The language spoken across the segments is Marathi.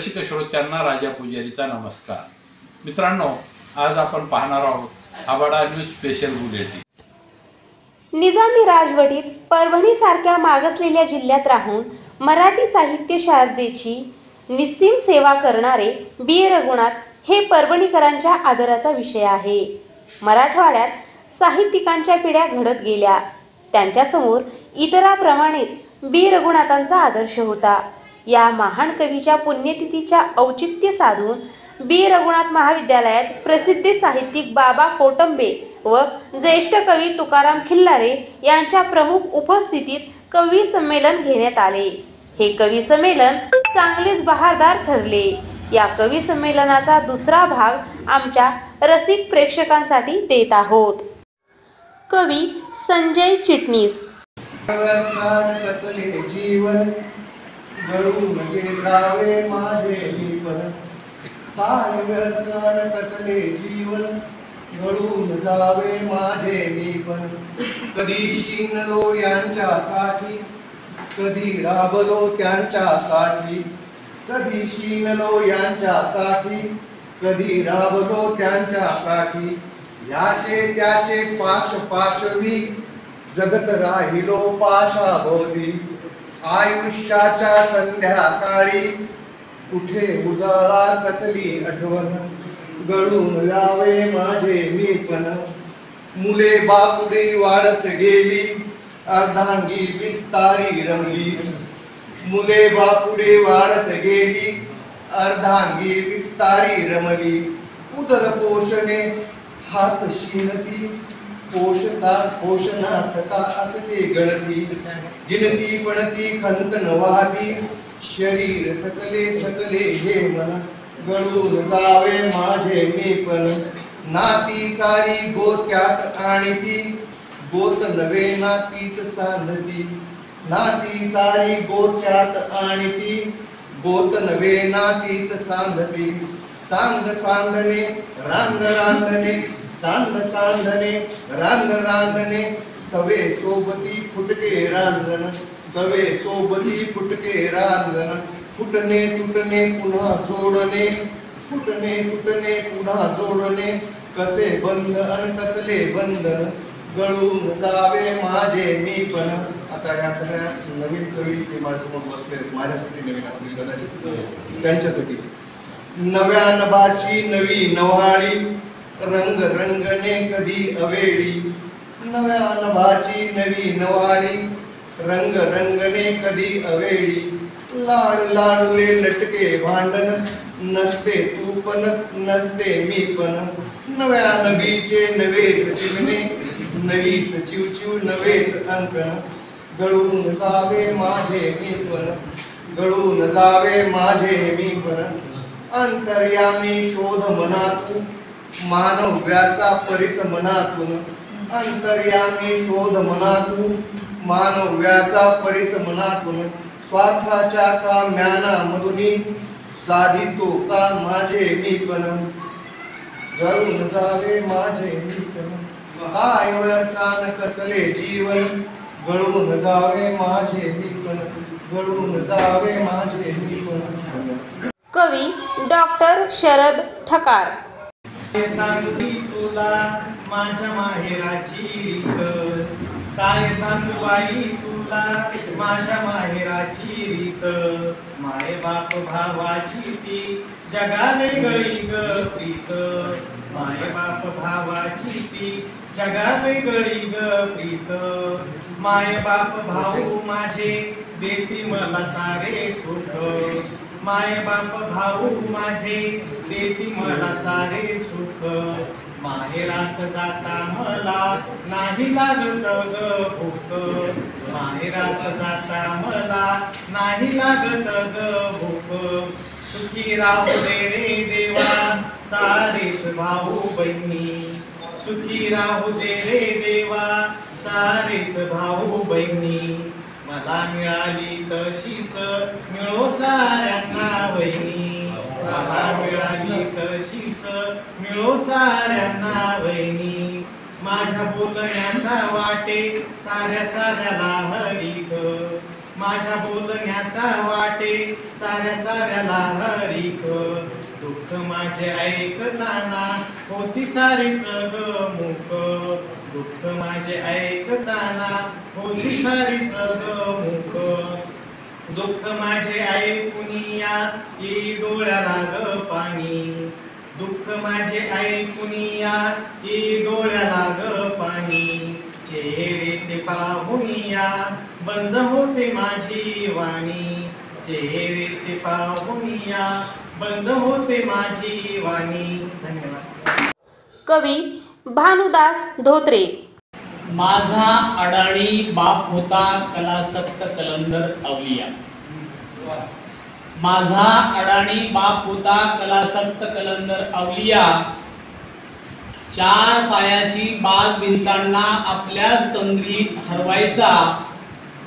रसिक श्रोत्यांना राजा पुजारीचा नमस्कार. मित्रांनो, आज आपण पाहणार आहोत आबाडा न्यूज स्पेशल बुलेटिन. निजामी राजवटीत परभणी सारख्या मागासलेल्या जिल्ह्यात राहून मराठी साहित्य शारदेची निस्सीम सेवा करणारे बी रघुनाथ हे परभणीकरांच्या आदराचा विषय आहे. मराठवाड्यात साहित्यिकांच्या पिढ्या घडत गेल्या. त्यांच्यासमोर इतरांप्रमाणेच बी रघुनाथांचा आदर्श होता. या महान कवीच्या पुण्यतिथीच्या औचित्य साधून बी रघुनाथ महाविद्यालयात प्रसिद्ध साहित्यिक बाबा कोटंबे व ज्येष्ठ कवी तुकाराम खिल्लारे यांच्या प्रमुख उपस्थितीत कवी संमेलन घेण्यात आले. हे कवी संमेलन चांगलेच बहारदार ठरले. या कवी संमेलनाचा दुसरा भाग आमच्या रसिक प्रेक्षकांसाठी देत आहोत. कवी संजय चिटणीस. कसले जीवन घडून गेलावे माझे मीपण, काय व्यर्थान कसले जीवन घडून जावे माझे मीपण. कधी शिनलो यांच्यासाठी, कधी राबलो त्यांच्यासाठी, कधी शिनलो यांच्यासाठी, कधी राबलो त्यांच्यासाठी. याचे त्याचे पाश पाशवी जगत राहिलो पाशाभोवती. आयुष्याच्या संध्याकाळी कुठे उजाळा कसली आठवण गळून जावे माझे मीपण. मुले बापुडे वाढत गेली, अर्धांगी विस्तारी रमली. मुले बापुडे वाढत गेली, अर्धांगी विस्तारी रमली. उदर पोषणे हात शिणती, पोषणात का असते गणती. गिनती पणती खंत नवादी, शरीर थकले थकले हे मन गळून जावे माझे मीपण. नाती सारी गोत्यात आणती, गोत नवे नातीच सांधती. नाती सारी गोत्यात आणती, गोत नवे नातीच सांधती. सांध सांधणे रांध रांधणे, सांध सांधणे रांध रांधणे. सवे सोबती फुटके रांधण, सवे सोबती फुटके रांधण. फुटणे तुटणे पुन्हा जोडणे, फुटणे तुटणे पुन्हा जोडणे. कसे बंध अन कसले बंधन गळून जावे माझे मीपण. आता या सगळ्या नवीन कवी ते माझ्यासमोर बसले, माझ्यासाठी नवीन असले कदाचित त्यांच्यासाठी. नव्या नभाची नवी नव्हाळी, रंग रंगने कधी अवेळी. नव्या नभाची नवी नवाळी, रंग रंगने कधी अवेळी. लाड लाडले लटके भांडण, नसते तू पण नसते मी पण. नव्या नभीचे नवेच चिमणे, नवीच चिवचिव नवेच अंकन गळून जावे माझे मी पण, गळून जावे माझे मी पण. अंतर्यामी शोध मनातून, मानव्याचा परिस मनातून. अंतर्यामी शोध मनातून, मानव्याचा परिस मनातून. स्वार्थाच्या काम्याना मधुनी, साधितो का माझे मीपण गळून जावे माझे मीपण. काय व्यर्थान कसले जीवन गळून जावे माझे मीपण, गळून जावे माझे मीपण. कवी डॉक्टर शरद ठकार. सांगू तुला माझ्या माहेराची रीत, काय सांगू बाई तुला माझ्या माहेराची रीत. माय बाप भावाची ती जगा वेगळी ग प्रीत. माय बाप भावाची ती जगा वेगळी ग प्रीत. माय बाप भाऊ माझे देती मला सारे सुख. माय बाप भाऊ माझे देती मला सारे सुख. माहेरात जाता मला नाही लागत ग भूक. माहेरात जाता मला नाही लागत ग भूक. सुखी राहू दे रे देवा सारेच भाऊ बहिणी. सुखी राहू दे रे देवा सारेच भाऊ बहिणी. मला मिळाली तशीच मिळो साऱ्यांना वहिनी. मला मिळाली तशीच मिळो साऱ्यांना वहिनी. माझ्या बोलण्याचा वाटे साऱ्या साऱ्याला हरी ग. माझ्या बोलण्याचा वाटे साऱ्या साऱ्याला हरिक. दुःख माझे ऐकताना होती सारीच गमुक. दुःख माझे ऐकताना होती सारीच गमुक. दुःख माझे ऐकुनिया येई डोळ्याला ग पाणी. दुःख माझे ऐकुनिया येई डोळ्याला ग पाणी. चेहरे ते पाहुनिया बंद होते माझी वाणी. चेहरे ते पाहुनिया बंद होते माझी वाणी. धन्यवाद. कवी भानुदास धोत्रे. माझा अडाणी बाप होता कलासक्त कलंदर अवलिया. माझा अडाणी बाप होता कलासक्त कलंदर अवलिया. चार पायाची बाग विणताना आपल्याच तंद्रीत हरवायचा.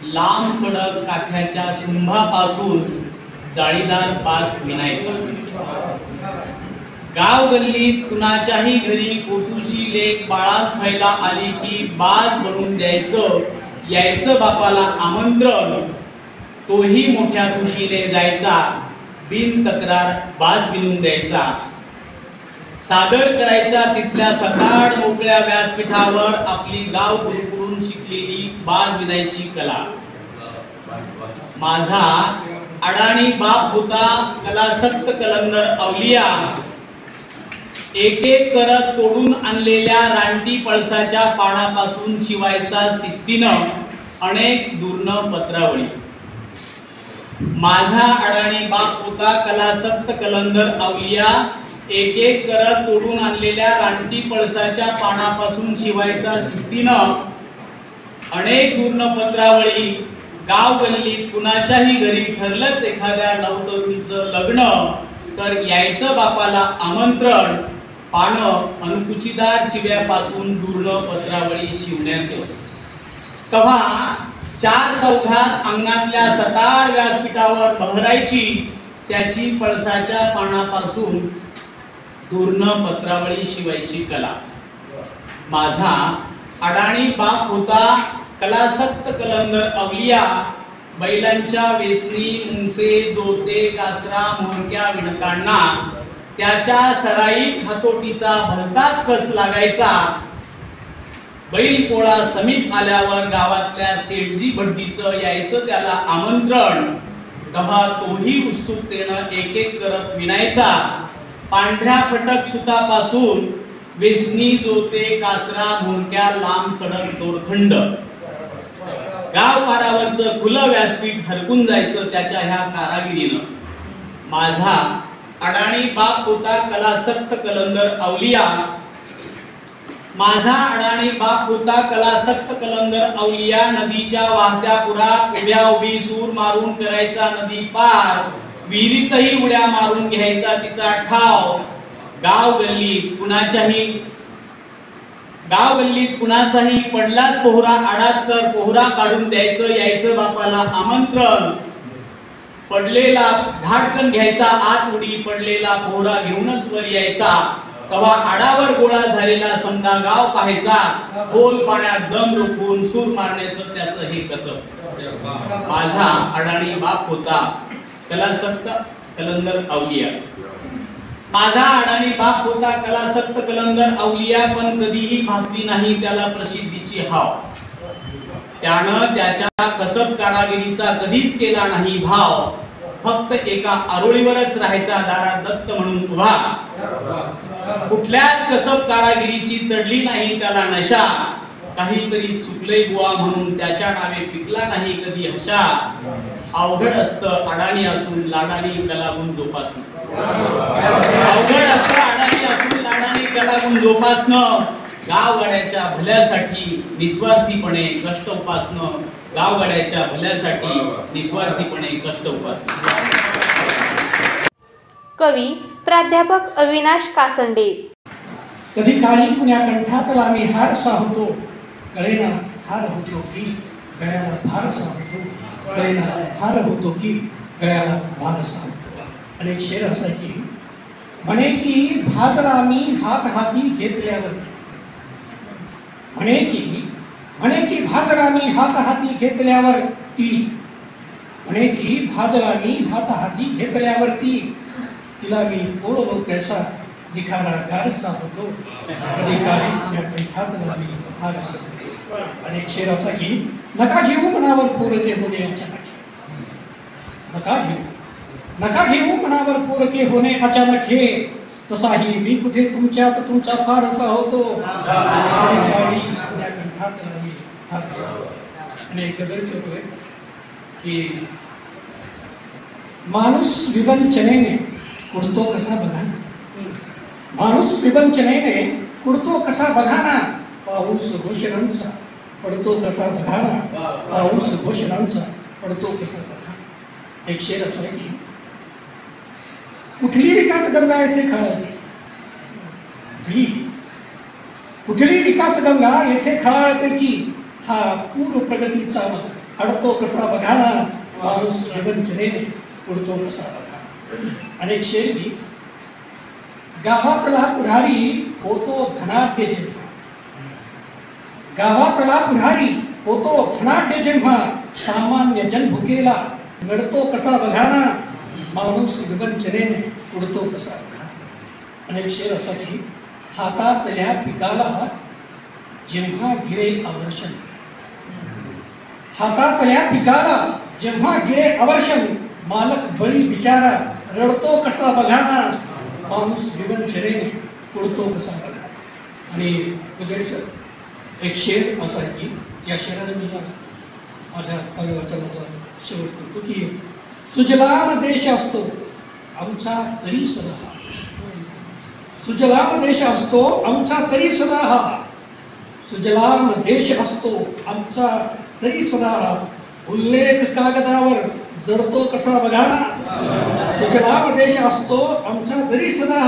लांब सडक काठ्याच्या सुंभापासून जाळीदार बाग विणायचा. गाव गल्लीत कुणाच्याही घरी कोठूशी लेक बाळात व्हायला आली की बाज बनवून द्यायचं. यायचं बापाला आमंत्रण. तोही मोठ्या खुशीने जायचा. बिन तक्रार बाज विणून द्यायचा. सादर करायचा तिथल्या सताड मोकळ्या व्यासपीठावर आपली गाव कुरकुरून शिकलेली बाज विणायची कला. माझा अडाणी बाप होता कलासक्त कलंदर अवलिया. एक एक करत तोडून आणलेल्या रानटी पळसाच्या पानापासून शिवायचा शिस्तीनं अनेक दूर्ण पत्रावळी. माझा अडाणी बाप होता कलासक्त कलंदर अवलिया. एक एक करत तोडून आणलेल्या रानटी पळसाच्या पानापासून शिवायचा शिस्तीनं अनेक दूर्ण पत्रावळी. गाव गल्लीत कुणाच्याही घरी ठरलंच एखाद्या नवतरुणीचं लग्न तर यायचं बापाला आमंत्रण. पानं अनुकुचीदार चिव्यापासून दूर्ण पत्रावळी शिवण्याचं. तेव्हा चार चौघात अंगणातल्या सताड व्यासपीठावर बहरायची त्याची पळसाच्या पानापासून दूर्ण पत्रावळी शिवायची कला. माझा अडाणी बाप होता कलासक्त कलंदर अवलिया. बैलांच्या वेसनी मुंगसे जोते कासरा मोहक्या विणताना त्याच्या सराईत हातोटीचा भलताच कस लागायचा. बैल पोळा समीप आल्यावर गावातल्या सेठजी भटजीचं यायचं त्याला आमंत्रण. तेव्हा तोही उत्सुकतेनं एक एक करत विणायचा. पांढऱ्या फटक सुतापासून वेसनी जोते कासरा मोहक्या लांब सडक दोरखंड. गाव पारावरचं खुलं व्यासपीठ हरकून जायचं त्याच्या ह्या कारागिरीनं. माझा अडाणी बाप होता कलासक्त कलंदर अवलिया. माझा अडाणी बाप होता कलासक्त कलंदर अवलिया. नदीच्या वाहत्या पुरात उभ्या उभी सूर मारून करायचा नदी पार. विहिरीतही उड्या मारून घ्यायचा तिचा ठाव. गाव गल्लीत कुणाचाही पडलाच पोहरा आडात तर पोहरा काढून द्यायचं. यायचं बापाला आमंत्रण. पडलेला धाडकन घ्यायचा आत उडी. पडलेला पोहरा घेऊनच वर यायचा. तेव्हा आडावर गोळा झालेला समजा गाव पाहायचा. खोल पाण्यात दम रोखून सूर मारण्याचं त्याचं हे कसं. माझा अडाणी बाप होता कलासक्त कलंदर अवलिया. माझा अडाणी बाप होता कलासक्त कलंदर अवलिया. पण कधीही भासली नाही त्याला प्रसिद्धीची हाव. त्यानं त्याच्या कसब कारागिरीचा कधीच केला नाही भाव. फक्त एका आरोळीवरच राहायचा दारात दत्त म्हणून उभा. कुठल्याच कसब कारागिरीची चढली नाही त्याला नशा. काहीतरी चुकले बुवा म्हणून त्याच्या नावे पिकला नाही कधी हशा. अवघड असतं अडाणी असून लाडानी कलागुण जोपासणं. अवघड असतं अडाणी असून लाडानी कलागुण जोपासणं. गावगाड्याच्या भल्यासाठी निस्वार्थीपणे कष्ट उपासणं. गावगाड्याच्या भल्यासाठी निस्वार्थीपणे कष्ट उपासणं. कवी प्राध्यापक अविनाश कासंडे. कधी काळी पुण्या कंठातला मी हारसा होतो. कळेना हार होतो की गळ्याला भारसा होतो. कळेना हार होतो की गळ्याला भारसा होतो. अनेक शेर असायची. म्हणे की भाजला मी हात हाती घेतल्यावरती. म्हणे की भाजला मी हात हाती घेतल्यावर ती म्हणे की भाजला मी हात हाती घेतल्यावरती तिला मी ओळख कैसा दिखाना गारसा होतो कधी काळी पुण्या कंठातला मी फारसा होतो. अनेक शेर असा की नका घेऊ मनावर पोरके होणे अचानक, नका घेऊ मनावर पोरके होणे अचानक हे, तसाही मी कुठे तुमच्यात तुमचा फारसा होतो कधी काळी पुण्या कंठातला मी फारसा होतो. आणि एक गजल ठेवतोय की माणूस विवंचनेने कुडतो कसा बघा, माणूस विवंचनेने कुडतो कसा बघाना, पाऊस घोषणांचा पडतो कसा बघाना, पाऊस घोषणांचा पडतो कसा बघाना. एक शेर असा आहे की कुठली विकास गंगा येथे खळाळते, कुठली विकास गंगा येथे खळाळते की, हा पूर्व प्रगतीचा अडतो कसा बघाना, माणूस विवंचनेने कुडतो कसा बघाना. अनेक शेर की गावातला पुढारी होतो धनाढ्य जेव्हा, गावातला पुढारी होतो धनाढ्य जेव्हा, सामान्य जन भुकेला नडतो कसा बघाना, माणूस विवंचनेने पुढतो कसा बघाना. अनेक शेर असा की हातातल्या पिकाला जेव्हा गिरे अवर्षण, हातातल्या पिकाला जेव्हा गिरे अवर्षण, मालक बळी बिचारा रडतो कसा बघाना, माणूस विवंचनेने पुढतो कसा बघाना. आणि एक शेर असा की या शेराने मी माझ्या कविवाचनाचा शेवट करतो की सुजलाम देश असतो आमचा तरी सदा, सुजलाम देश असतो आमचा तरी सदा, सुजलाम देश असतो आमचा तरी सदा, उल्लेख कागदावर जडतो कसा बघाना, सुजलाम देश असतो आमचा तरी सदा,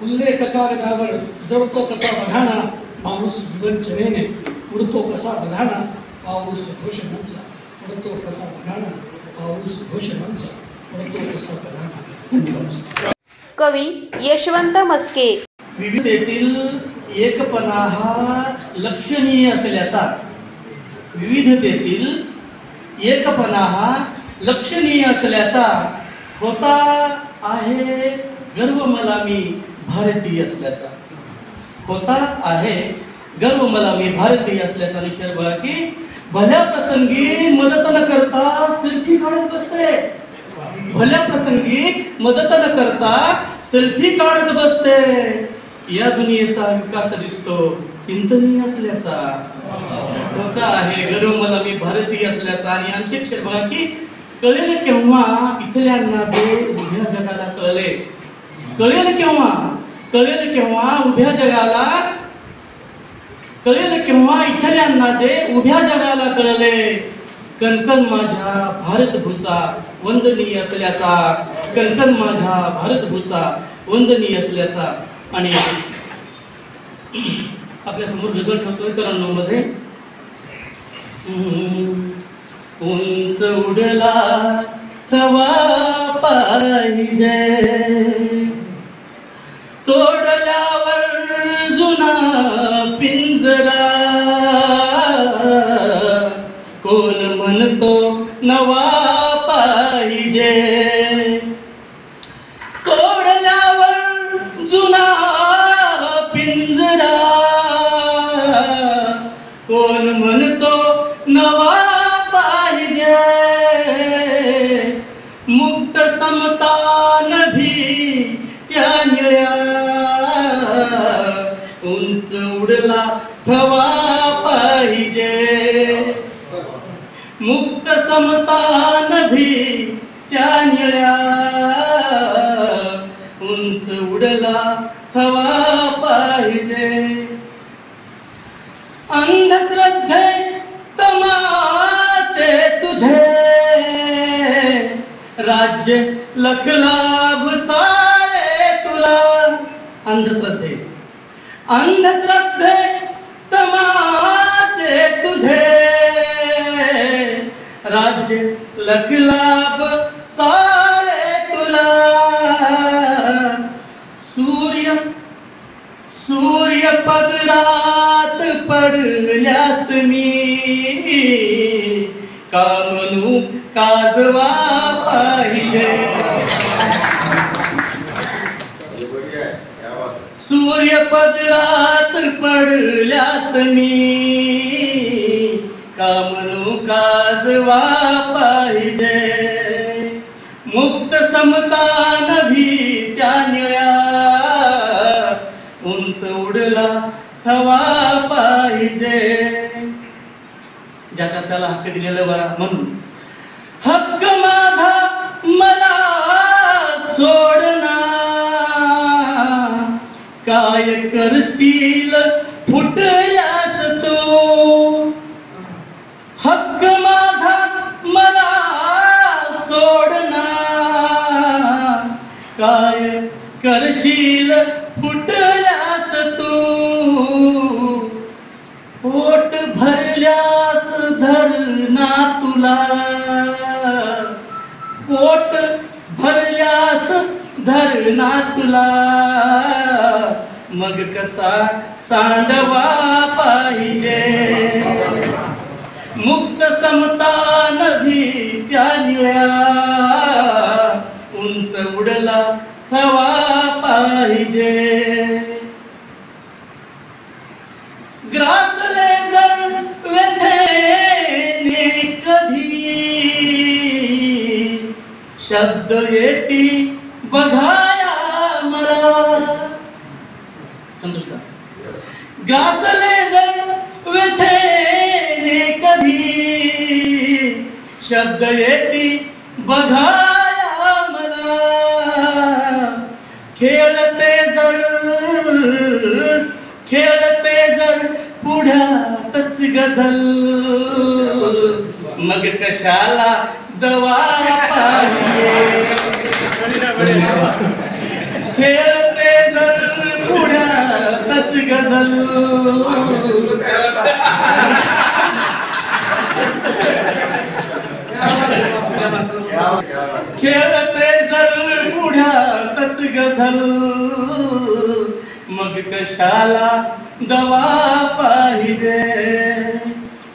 उल्लेख कागदावर जडतो कसा बघाना, माणूस विवंचनेने पुढतो कसा बघाना, पाऊस घोषणांचा पडतो कसा बघाना, पाऊस घोषणांचा पडतो कसा बघाना. धन्यवाद. कवी यशवंत मस्के. विविधतेतील एकपणा हा लक्षणीय असल्याचा, विविधतेतील एकपणा हा लक्षणीय असल्याचा, होता आहे गर्व मला मी भारतीय असल्याचा, होता आहे गर्व मला मी भारतीय असल्याचा. निश्चय बघा की भल्या प्रसंगी मदत न करता सेल्फी काढत बसते, भल्या प्रसंगी मदत न करता सेल्फी काढत बसते, या दुनियेचा विकास दिसतो चिंतनीय असल्याचा, होता आहे गर्व मला मी भारतीय असल्याचा. आणि आणखी एक बघा की कळेल केव्हा इथल्यांना जे उभ्या जगाला कळले, कळेल केव्हा, कळेल केव्हा उभ्या जगाला, कळेल केव्हा इथल्यांना जे उभ्या जगाला कळले, कणकण माझ्या भारतभूचा वंदनीय असल्याचा, कणकण माझ्या भारतभूचा वंदनीय असल्याचा. आणि आपल्या समोर गजल ठेवतोय 93 मध्ये. उंच उडला थवा पाहिजे, तोडल्यावर जुना पिंजरा, कोण म्हणतो नवा पाहिजे, तोडल्यावर जुना पिंजरा, कोण म्हणतो नवा पाहिजे, मुक्त समता नभी त्या निळ्या, उंच उडला थवा पाहिजे, मुक्त समता नभी त्या निळ्या, उंच उडला थवा पाहिजे. अंधश्रद्धे तमाचे तुझे, राज्य लख लाभ सारे तुला. अंधश्रद्धे, अंधश्रद्धे तमाचे तुझे, राज्य लख लाभ सारे तुला. सूर्य सूर्य पदरात पडल्यास मी, का म्हणू काजवा पाहिजे. सूर्य पदरात पडल्यास मी का म्हणू काजवा पाहिजे. मुक्त समता नभी त्या निळ्या उंच उडला हवा पाहिजे. ज्याचा त्याला हक्क दिलेला बरा म्हणून हक्क माझा मला सोडना. काय करशील फुटल्यास तू. हक्क माझा मला सोडना. काय करशील फुटल्यास तू. पोट भरल्यास धरणा तुला. पोट भरल्यास धरणा तुला. मग कसा सांडवा पाहिजे. मुक्त समता नभी त्या निळ्या उंच उडला हवा पाहिजे. ग्रासले जर व्यथेने कधी शब्द येती बघाया मला. समजू का. ग्रासले जर व्यथेने कधी शब्द येती बघाया मला. खेळते जर पुढ्यातच गझल. मग कशाला दवा पाहिजे. खेळते जर पुढ्यातच गझल. खेळते जर पुढ्यातच गझल. मग कशाला दवा पाहिजे.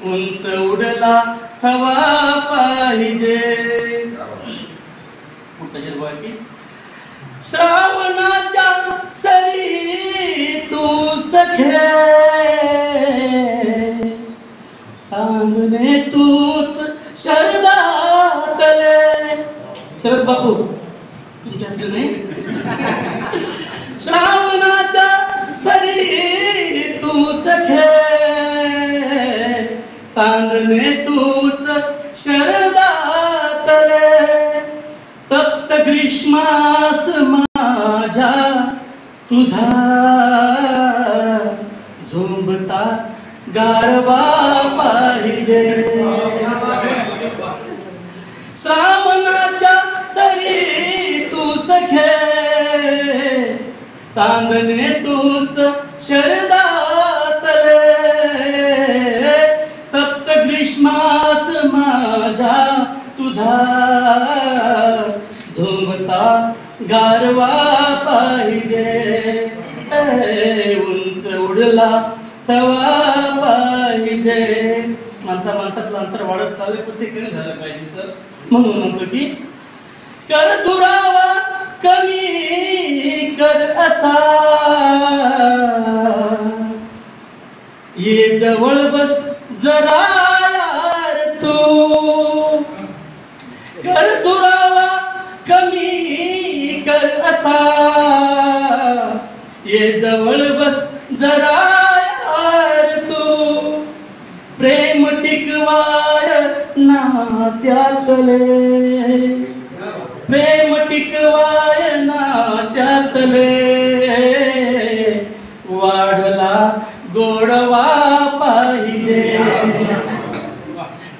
उंच उडला हवा पाहिजे. श्रावणाच्या सरी तू सखे सांगणे तूच शरदातले. शरद बापू तुमच्यातलं नाही. श्रावणाच्या सरी तू सखे सांगणे तूच शरदातले. तप्त ग्रीष्मास माझ्या तुझा झोंबता गारवा पाहिजे. श्रावणाच्या सरी तू सखे चांदणे तूच शरदातले. तप्त ग्रीष्मास माझा तुझा झोंबता गारवा पाहिजे. उंच उडला तवा पाहिजे. माणसाचं अंतर वाढत चालले पण ते कमी झालं पाहिजे सर. म्हणून म्हणतो की कर दुरावा कमी कर असा. ये जवळ बस जरा यार तू. कर दुरावा कमी कर असा. ये जवळ बस जरा यार तू. प्रेम टिकवाय नात्यातले. प्रेम टिकवाय नात्यातले. वाढला गोडवा पाहिजे.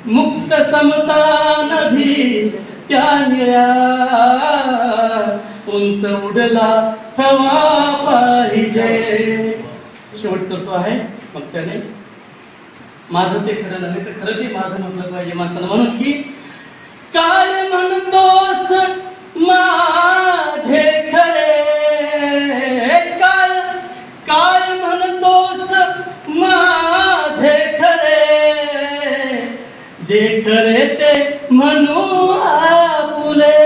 मुक्त समता नभी त्या निळ्या उंच उडला हवा पाहिजे. शेवट करतो आहे मग त्याने माझं ते खरं नव्हे तर खरं ते माझं म्हटलं पाहिजे माणसानं. म्हणून की काय म्हणतोस माझे खरे. काय म्हणतोस माझे खरे. जे खरे ते म्हणू आपुले.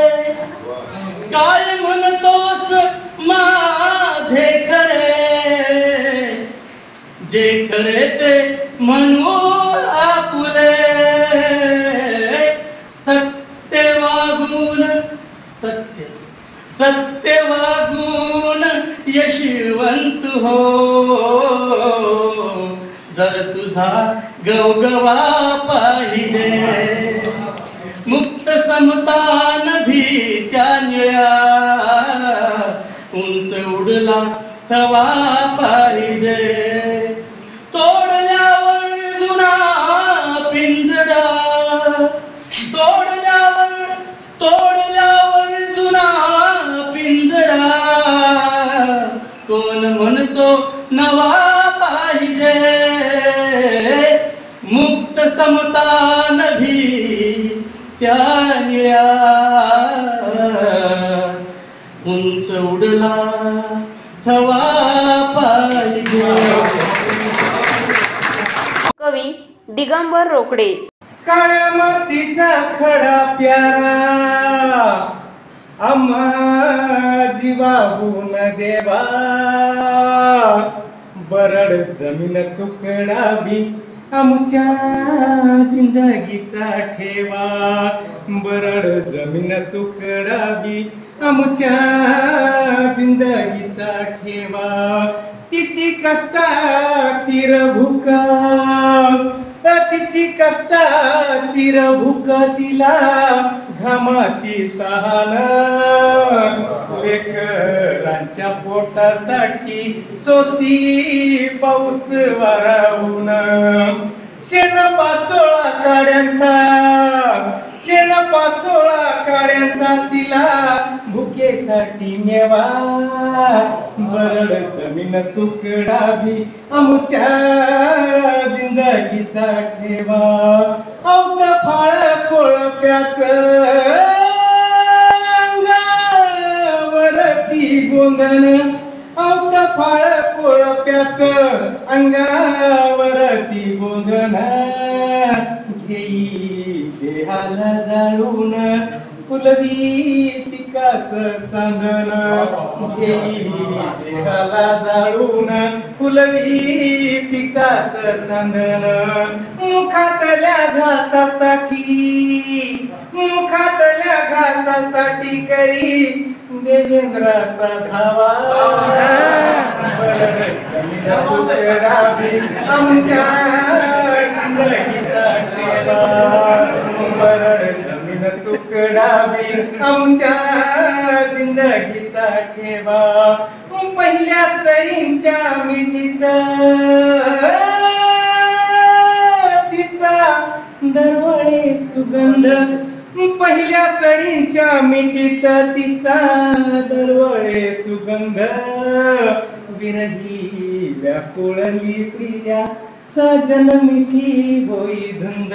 काय म्हणतोस माझे खरे, जे खरे ते म्हणू आपुले. सत्य वागून सत्य सत्य वागून यशवंत हो. जर तुझा गवगवा पाहिजे, मुक्त समतान भीत्या निळ्या, उंच उडला थवा पाहिजे. तोडल्यावर जुना पिंजरा, तोडल्यावर जुना पिंजरा. कोण म्हणतो नवा पाहिजे, मुक्त समता नभी त्या निळ्या, उंच उडला थवा पाहिजे. कवी दिगंबर रोकडे. काळ्या मातीचा खडा प्यारा, आम्हा जीवाहून देवा. बरड जमीन तुकडा बी आमच्या जिंदगीचा ठेवा. बरड जमीन तुकडा बी आमच्या जिंदगीचा ठेवा. तिची कष्टाची भूक, तिची कष्टाची भूक, तिला घामाची तहान. लेकरांच्या पोटासाठी सोसी पाऊस वारावून. शेण पाचोळा काड्यांचा, शेण पाचोळा काड्यांचा, तिला भुकेसाठी नेवा. बरड जमीन तुकडा भी आमच्या जिंदगीचा ठेवा. अवघ फाळ कोळप्याच अंगावरती गोंधन, अवघ फाळ कोळप्याच अंगावरती गोंधन. घेई देहाला जाळून फुलवी पिकाच चांदन. घेई देहाला जाळून फुलवी पिकाच चांदन. मुखातल्या घासासाठी, मुखातल्या घासासाठी करी देवेंद्राचा धावा. आमच्या जिंदगीचा ठेवा. बरड जमीन तुकडा बी आमच्या जिंदगीचा ठेवा. पहिल्या सरींच्या मिठीत तिचा दरवळे सुगंध. पहिल्या सरींच्या मिठीत तिचा दरवळे सुगंध. विरही व्याकुळली प्रिया सजन मिठी होई धुंद.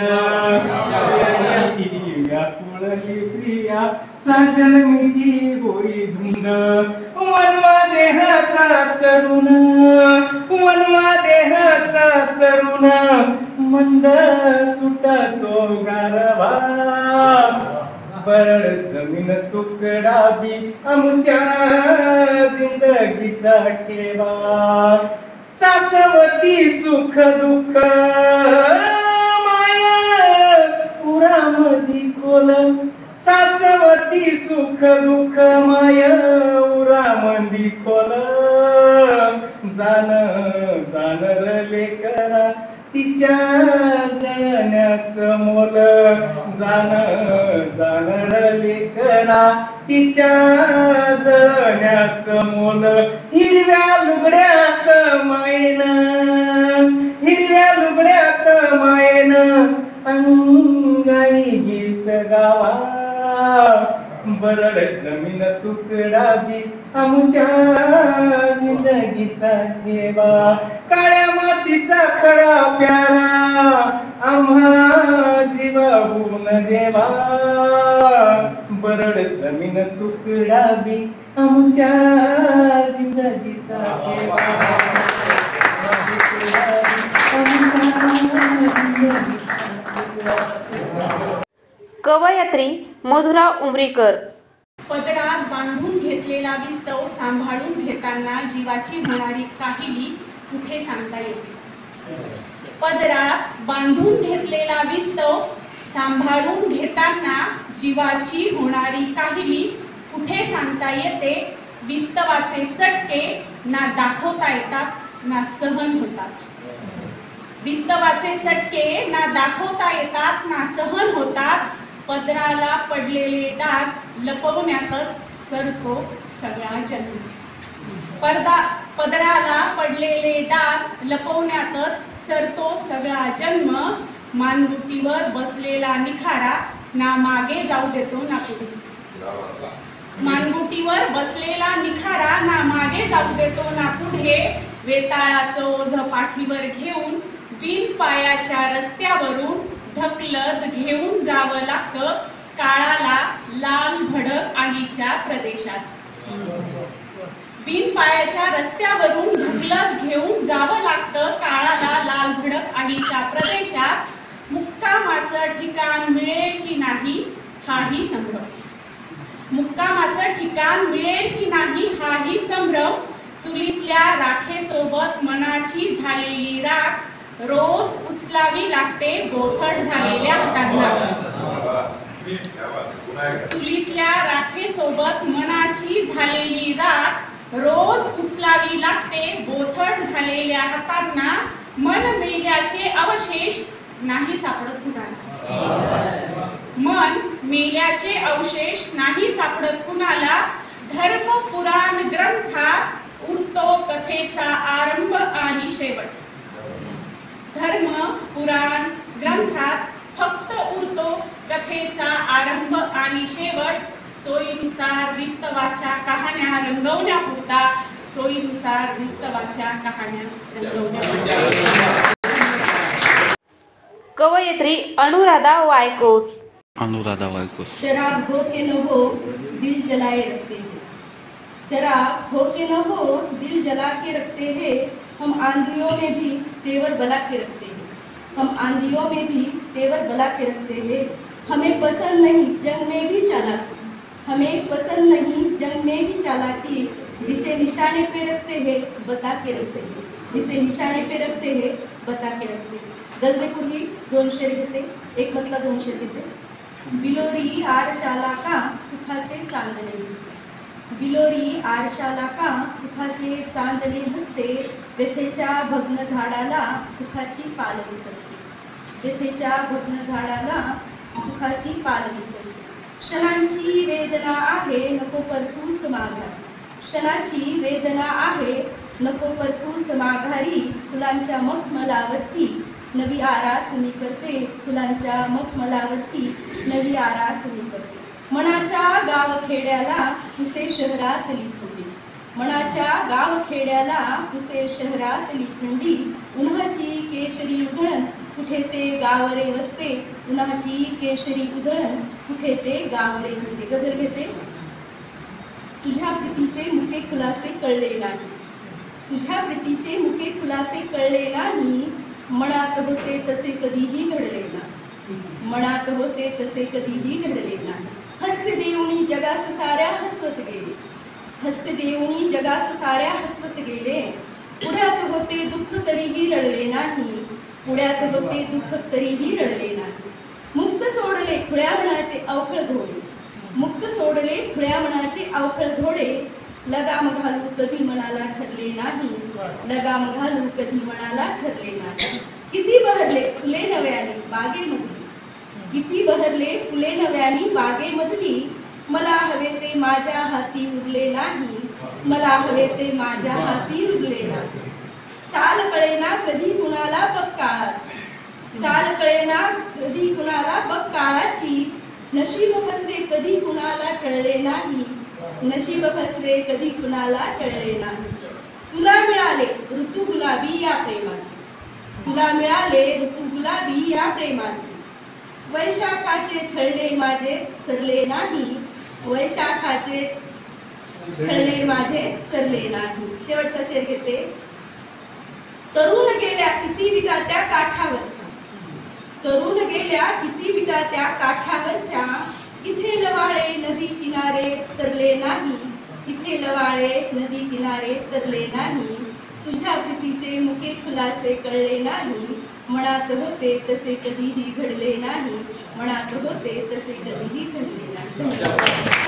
विरही व्याकुळली प्रिया सजन मिठी होई धुंद. वनवा देहाचा सरुण, वनवा देहाचा सरुण, मंद सुटतो गारवा. बरड जमीन तुकडा बी आमच्या जिंदगीचा ठेवा. साचवती सुख दुःख माया उरामधी खोल. साचवती सुख दुःख माया उरामधी खोल. जाण जाण लेकरा तिच्या जळण्याचं मोल. जाण जाण लेकरा तिच्या जळण्याचं मोल. हिरव्या लुगड्यात मायन, हिरव्या लुगड्यात मायन अंगाई गीत गावा. बरड जमीन तुकडा बी आमच्या जिंदगीचा ठेवा. काळ्या मातीचा खडा प्यारा आम्हा जीवाहून देवा. बरड जमीन तुकडा बी आमच्या जिंदगीचा ठेवा. आमच्या जिंदगीचा ठेवा. कवयत्री मधुरा उमरीकर. पदरात बांधून घेतलेला विस्तव सांभाळून घेताना जीवाची होणारी काहिली कुठे सांगता येते. पदरात बांधून घेतलेला विस्तव सांभाळून घेताना जीवाची होणारी काहिली कुठे सांगता येते. विस्तवाचे चटके ना दाखवता येतात ना सहन होतात. विस्तवाचे चटके ना दाखवता येतात ना सहन होतात. पदराला पडलेले डाग लपवण्यातच सरतो सगळा जन्म. पदराला पडलेले डाग लपवण्यातच सरतो सगळा जन्म. मानगुटीवर बसलेला निखारा ना मागे जाऊ देतो ना पुढे. मानगुटीवर बसलेला निखारा ना मागे जाऊ देतो ना पुढे. वेताळाचं ओझ पाठीवर घेऊन बिन पायाच्या रस्त्यावरून ढकलत घेऊन जावं लागतं काळाला लाल भडक आगीच्या प्रदेशात. बिन पायाच्या रस्त्यावरून ढकलत घेऊन जावं लागतं काळाला लाल भडक आगीच्या प्रदेशात. मुक्कामाचं ठिकाण मिळेल की नाही हाही संभ्रम. मुक्कामाचं ठिकाण मिळेल की नाही हाही संभ्रम. चुलीतल्या राखेसोबत मनाची झालेली राख रोज उचलावी लागते गोथट झालेल्या हातांना. चुलीतल्या राखेसोबत मनाची झालेली राख रोज उचलावी लागते गोथट झालेल्या हातांना. मन मेल्याचे अवशेष नाही सापडत कुणाला. मन मेल्याचे अवशेष नाही सापडत कुणाला. धर्म पुराण ग्रंथात उरतो कथेचा आरंभ आणि शेवट. धर्म पुराण ग्रंथात फक्त उरतो कथेचा आरंभ आणि शेवट. सोयीनुसार विस्तवाच्या कहाण्या रंगवण्यापुरता. सोयीनुसार विस्तवाच्या कहाण्या रंगवण्यापुरता. कवयत्री अनुराधा वायकोस. शराब हो के न हो दिल जलाए रखते हैं. शराब हो के न हो दिल जला के रखते हैं. हम आंधियों में भी तेवर बला के रखते हैं. हम आंधियों में भी तेवर बला के रखते हैं. हमें पसंद नहीं जंग में भी चालाकी. हमें पसंद नहीं जंग में भी चालाकी. जिसे निशाने पे रखते हैं बता के रखते हैं. जिसे निशाने पे रखते हैं बता के रखते हैं. गजलेपूर्वी 2 शेर घेते. एक मतला 2 शेर घेते. बिलोरी आरशाला का सुखाचे चांदणे दिसते. बिलोरी आरशाला का सुखाचे चांदणे हसते. व्यथेच्या भग्न झाडाला सुखाची पालवी सजते. व्यथेच्या भग्न झाडाला सुखाची पालवी सजते. क्षणांची वेदना आहे नको परतूस माघारी. क्षणाची वेदना आहे नको परतूस माघारी. फुलांच्या मखमलावरती नवी आरास मी करते. फुलांच्या मखमलावरती नवी आरास मी करते. मनाच्या गावखेड्याला तुसे शहरातली थंडी. मनाच्या गावखेड्याला तुसे शहरातली थंडी. उन्हाची केशरी उधळण कुठे ते गावरे वसते. उन्हाची केशरी उधळण कुठे ते गावरे वसते. गझल घेते. तुझ्या प्रीतीचे मुके खुलासे कळले नाही. तुझ्या प्रीतीचे मुके खुलासे कळले नाही. मनात होते तसे कधीही घडले नाही. मनात होते तसे कधीही घडले नाही. हास्य देऊनी जगास साऱ्या हसवत गेले. हास्य देऊनी जगास साऱ्या हसवत गेले. पुढ्यात होते दुःख तरीही रडले नाही. पुढ्यात होते दुःख तरीही रडले नाही. मुक्त सोडले खुळ्या मनाचे अवखळ घोडे. मुक्त सोडले खुळ्या मनाचे अवखळ घोडे. लगाम घालू कधी मनाला ठरले नाही. लगाम घालू कधी मनाला ठरले नाही. किती बहरले फुले नव्याने बागेमधली. किती बहरले फुले नव्यानी बागेमधली. मला हवे ते माझ्या हाती उरले नाही. मला हवे ते माझ्या हाती उरले नाही. चाल कळेना कधी कुणाला बघ काळाची. चाल कळेना कधी कुणाला बघ काळाची. नशीब फसले कधी कुणाला टळले नाही. नशीब फसले कधी कुणाला टळले नाही. तुला मिळाले ऋतू गुलाबी या प्रेमाची. तुला मिळाले ऋतू गुलाबी या प्रेमाची. वैशाखाचे छळणे माझे सरले नाही. वैशाखाचे छळणे माझे सरले नाही. शेवटचा शेर घेते. तरुण गेल्या किती विटा त्या काठावरच्या. तरुण गेल्या किती विटा त्या काठावरच्या. घडले नाही, इथे लवाळे नदी किनारे तरले नाही, तुझ्या प्रीतीचे मुके खुलासे कळले नाही, मनात होते तसे कधीही घडले नाही, मनात होते तसे कधीही घडले नाही.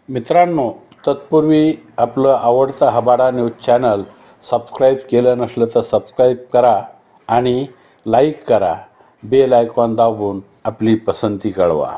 मित्रांनो, तत्पूर्वी आपलं आवडतं हबाडा न्यूज चॅनल सबस्क्राईब केलं नसलं तर सबस्क्राईब करा आणि लाईक करा. बेल आयकॉन दाबून आपली पसंती कळवा.